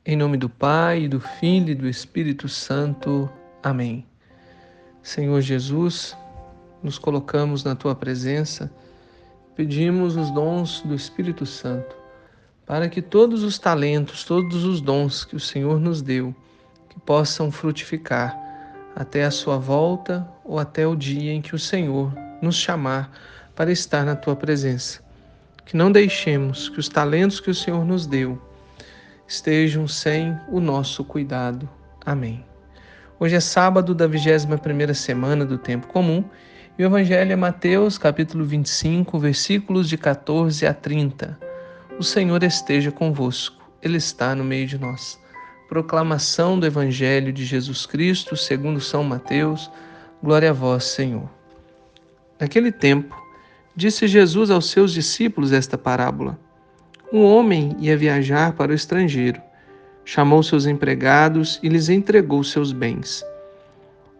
Em nome do Pai, do Filho e do Espírito Santo. Amém. Senhor Jesus, nos colocamos na Tua presença, pedimos os dons do Espírito Santo, para que todos os talentos, todos os dons que o Senhor nos deu, que possam frutificar até a Sua volta ou até o dia em que o Senhor nos chamar para estar na Tua presença. Que não deixemos que os talentos que o Senhor nos deu estejam sem o nosso cuidado. Amém. Hoje é sábado da 21ª semana do Tempo Comum e o Evangelho é Mateus, capítulo 25, versículos de 14 a 30. O Senhor esteja convosco, Ele está no meio de nós. Proclamação do Evangelho de Jesus Cristo, segundo São Mateus. Glória a vós, Senhor. Naquele tempo, disse Jesus aos seus discípulos esta parábola. Um homem ia viajar para o estrangeiro. Chamou seus empregados e lhes entregou seus bens.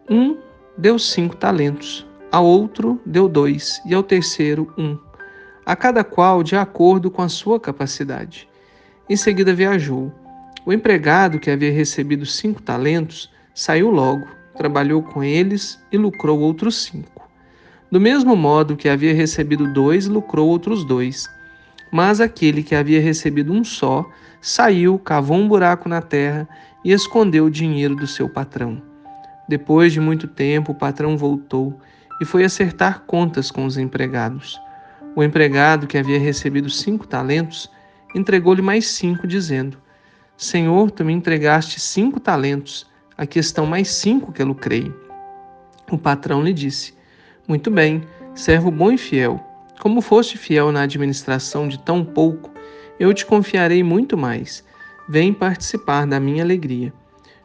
Um deu 5 talentos, ao outro deu 2 e ao terceiro 1, a cada qual de acordo com a sua capacidade. Em seguida viajou. O empregado que havia recebido 5 talentos saiu logo, trabalhou com eles e lucrou outros 5. Do mesmo modo que havia recebido 2, lucrou outros 2. Mas aquele que havia recebido um só, saiu, cavou um buraco na terra e escondeu o dinheiro do seu patrão. Depois de muito tempo, o patrão voltou e foi acertar contas com os empregados. O empregado que havia recebido 5 talentos, entregou-lhe mais 5, dizendo: Senhor, tu me entregaste 5 talentos, aqui estão mais 5 que lucrei. O patrão lhe disse: Muito bem, servo bom e fiel. Como foste fiel na administração de tão pouco, eu te confiarei muito mais. Vem participar da minha alegria.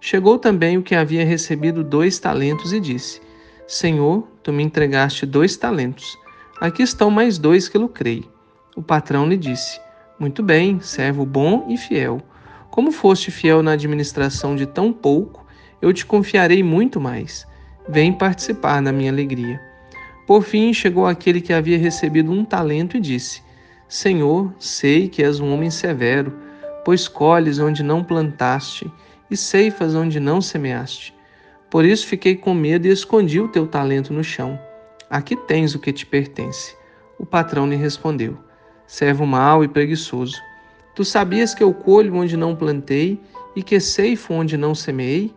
Chegou também o que havia recebido 2 talentos e disse: Senhor, tu me entregaste 2 talentos. Aqui estão mais 2 que lucrei. O patrão lhe disse: Muito bem, servo bom e fiel. Como foste fiel na administração de tão pouco, eu te confiarei muito mais. Vem participar da minha alegria. Por fim, chegou aquele que havia recebido 1 talento e disse: Senhor, sei que és um homem severo, pois colhes onde não plantaste e ceifas onde não semeaste. Por isso fiquei com medo e escondi o teu talento no chão. Aqui tens o que te pertence. O patrão lhe respondeu: Servo mau e preguiçoso, tu sabias que eu colho onde não plantei e que ceifo onde não semeei?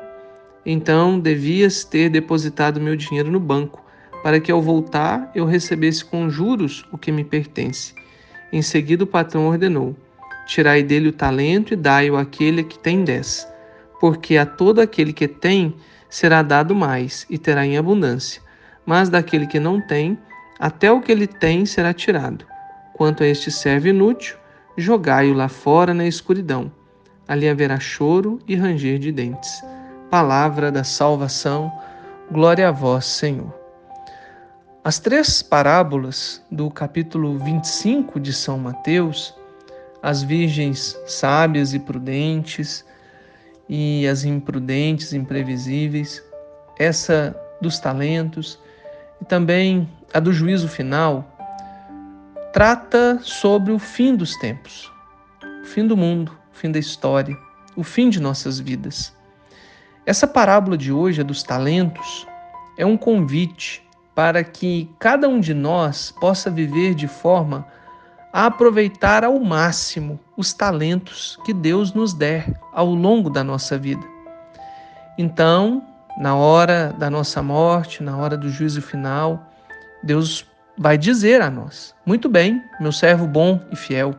Então devias ter depositado meu dinheiro no banco, para que ao voltar eu recebesse com juros o que me pertence. Em seguida o patrão ordenou: Tirai dele o talento e dai-o àquele que tem 10, porque a todo aquele que tem será dado mais e terá em abundância, mas daquele que não tem, até o que ele tem será tirado. Quanto a este servo inútil, jogai-o lá fora na escuridão. Ali haverá choro e ranger de dentes. Palavra da salvação. Glória a vós, Senhor. As 3 parábolas do capítulo 25 de São Mateus, as virgens sábias e prudentes e as imprudentes, imprevisíveis, essa dos talentos e também a do juízo final, trata sobre o fim dos tempos, o fim do mundo, o fim da história, o fim de nossas vidas. Essa parábola de hoje, a dos talentos, é um convite para que cada um de nós possa viver de forma a aproveitar ao máximo os talentos que Deus nos der ao longo da nossa vida. Então, na hora da nossa morte, na hora do juízo final, Deus vai dizer a nós: Muito bem, meu servo bom e fiel,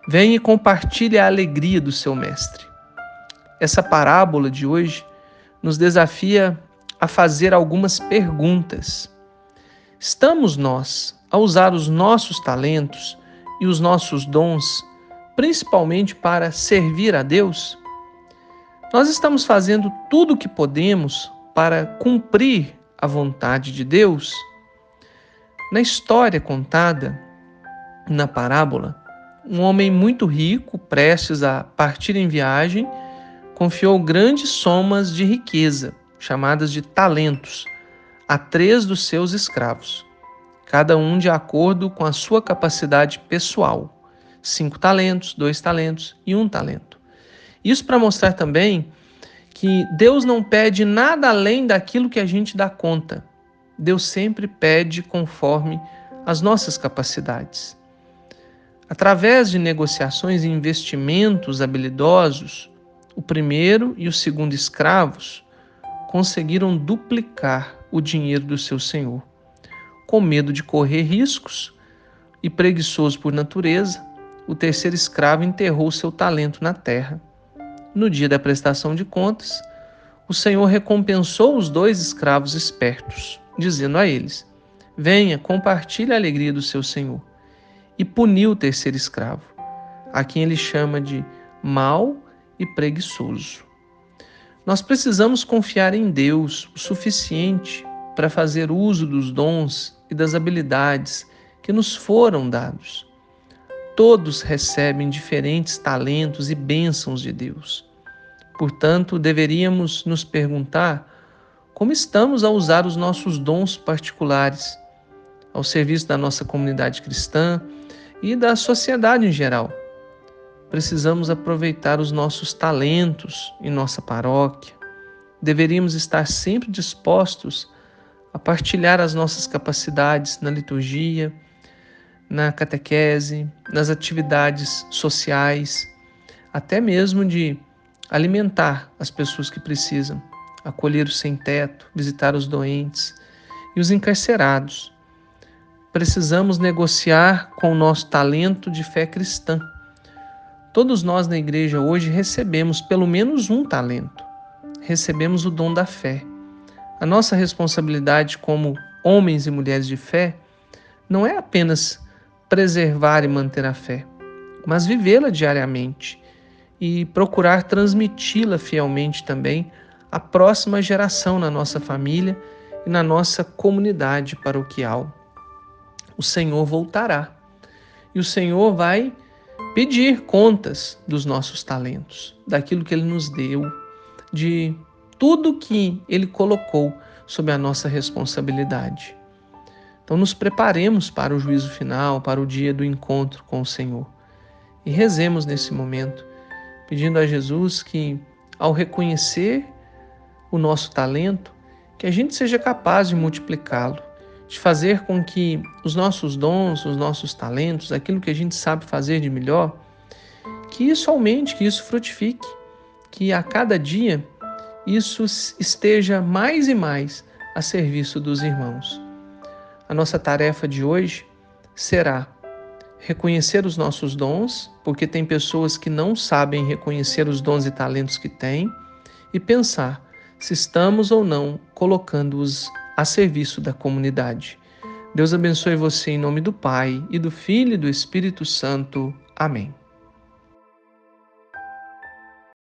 venha e compartilhe a alegria do seu mestre. Essa parábola de hoje nos desafia a fazer algumas perguntas. Estamos nós a usar os nossos talentos e os nossos dons, principalmente para servir a Deus? Nós estamos fazendo tudo o que podemos para cumprir a vontade de Deus? Na história contada na parábola, um homem muito rico, prestes a partir em viagem, confiou grandes somas de riqueza, chamadas de talentos, a 3 dos seus escravos, cada um de acordo com a sua capacidade pessoal: 5 talentos, 2 talentos e 1 talento. Isso para mostrar também que Deus não pede nada além daquilo que a gente dá conta. Deus sempre pede conforme as nossas capacidades. Através de negociações e investimentos habilidosos, o primeiro e o segundo escravos conseguiram duplicar o dinheiro do seu senhor. Com medo de correr riscos e preguiçoso por natureza, o terceiro escravo enterrou seu talento na terra. No dia da prestação de contas, o senhor recompensou os 2 escravos espertos, dizendo a eles: venha, compartilhe a alegria do seu senhor. E puniu o terceiro escravo, a quem ele chama de mau e preguiçoso. Nós precisamos confiar em Deus o suficiente para fazer uso dos dons e das habilidades que nos foram dados. Todos recebem diferentes talentos e bênçãos de Deus. Portanto, deveríamos nos perguntar como estamos a usar os nossos dons particulares ao serviço da nossa comunidade cristã e da sociedade em geral. Precisamos aproveitar os nossos talentos em nossa paróquia. Deveríamos estar sempre dispostos a partilhar as nossas capacidades na liturgia, na catequese, nas atividades sociais, até mesmo de alimentar as pessoas que precisam, acolher os sem-teto, visitar os doentes e os encarcerados. Precisamos negociar com o nosso talento de fé cristã. Todos nós na igreja hoje recebemos pelo menos um talento. Recebemos o dom da fé. A nossa responsabilidade como homens e mulheres de fé não é apenas preservar e manter a fé, mas vivê-la diariamente e procurar transmiti-la fielmente também à próxima geração na nossa família e na nossa comunidade paroquial. O Senhor voltará e o Senhor vai pedir contas dos nossos talentos, daquilo que Ele nos deu, de tudo que Ele colocou sob a nossa responsabilidade. Então nos preparemos para o juízo final, para o dia do encontro com o Senhor. E rezemos nesse momento, pedindo a Jesus que, ao reconhecer o nosso talento, que a gente seja capaz de multiplicá-lo, de fazer com que os nossos dons, os nossos talentos, aquilo que a gente sabe fazer de melhor, que isso aumente, que isso frutifique, que a cada dia isso esteja mais e mais a serviço dos irmãos. A nossa tarefa de hoje será reconhecer os nossos dons, porque tem pessoas que não sabem reconhecer os dons e talentos que têm, e pensar se estamos ou não colocando-os a serviço da comunidade. Deus abençoe você em nome do Pai, e do Filho e do Espírito Santo. Amém.